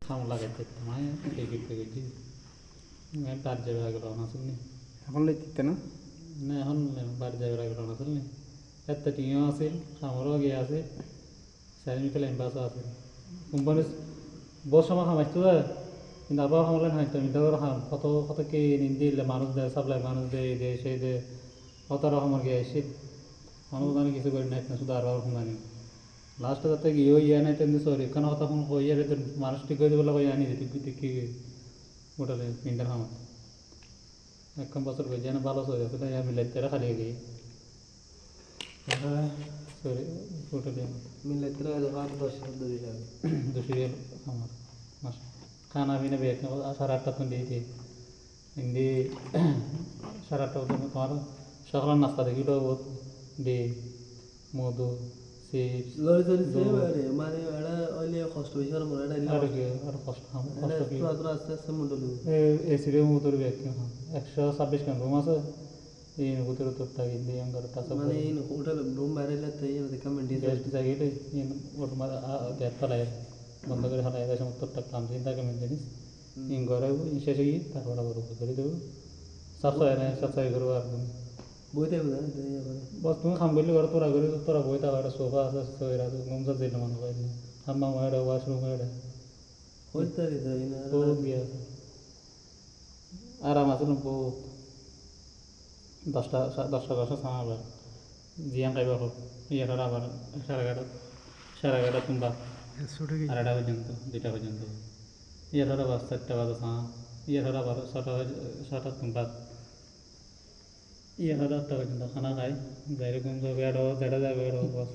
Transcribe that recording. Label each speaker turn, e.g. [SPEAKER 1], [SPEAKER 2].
[SPEAKER 1] খামো লাগাইতে মানে টিকিট টিকিট বাদ যাবে আগে রওনা শুননি
[SPEAKER 2] এখন লইতে না
[SPEAKER 1] না এখন বাদ যাবে আগে রওনা শুননি এত টিও আছে খামরও গিয়ে আছে সাইমি ফেলে এম্বাসও আছে কোম্পানি বহু সময় খামাইতো কিন্তু আবার খামালে হাইতো মিটা করে খাম কত কত কে নিন্দি মানুষ দেয় সাপ্লাই মানুষ দেয় এই দেয় সেই দেয় কত রকমের গিয়ে আসে মানুষ জানি কিছু করি নাই না শুধু আরও জানি লাস্টে যাতে গিয়েও ইয়ে নাই তেমনি সরি কেন কথা কোনো কইয়া রে মানুষ ঠিক করে দেবে কই আনি দিতে দেখি হোটেলে তিনটার খামার এক বছর কই যেন ভালো সরি আছে তাই আমি লেতেরা খালি গিয়ে সরি হোটেলে
[SPEAKER 2] মিলাইতে আর
[SPEAKER 1] 200 রিয়াল আমার মাস খানা পিনা বেশ 8:30 তো দিয়েছি হিন্দি 8:30 তোমার সকালের নাস্তা দেখি তো ডিম মধু চিপস
[SPEAKER 2] লরি লরি যে মানে এটা অইলে কষ্ট হইছে আর মনে এটা
[SPEAKER 1] আর কি আর কষ্ট কি
[SPEAKER 2] তোরা আস্তে আস্তে মন্ডল
[SPEAKER 1] এসি রে মোটর ব্যাগ 126 কেন রুম আছে এই ভিতরে তো টাকা দিয়ে আমরা টাকা
[SPEAKER 2] মানে এই হোটেল রুম বাইরে লাগতে এই দেখা মেন্টেন
[SPEAKER 1] গেস্ট জায়গায় এই ওর মাঝে গ্যাপ ফেলায় বন্ধ করে ফেলায় এই সময় তোরটা কাম চিন্তা করে মেনটেন্স ইন ঘরে শেষে গিয়ে তারপর আবার উপর করে দেবো সাফসাই করবো আর
[SPEAKER 2] বইতে হবে
[SPEAKER 1] বস তুমি খাম করলে ঘরে তোরা বইতে হবে একটা সোফা আছে সইরা আছে ঘুমসা দিলে মানুষ হয় না হাম্মাম হয় ওয়াশরুম হয়
[SPEAKER 2] হইতে রে না
[SPEAKER 1] বহুত গিয়ে আছে আরাম আছে বহুত 10টা সামাবার জিয়ান খাইবা হোক ইয়েটার আবার 11:30 তোমরা 2:30 পর্যন্ত 2টা পর্যন্ত ইয়েটার আবার 4টা বাজে ইয়েটার আবার 6টা তোমরা ইয়েটার 8টা পর্যন্ত খানা খাই যাই ঘুম যাবে 1:30 যাবে বস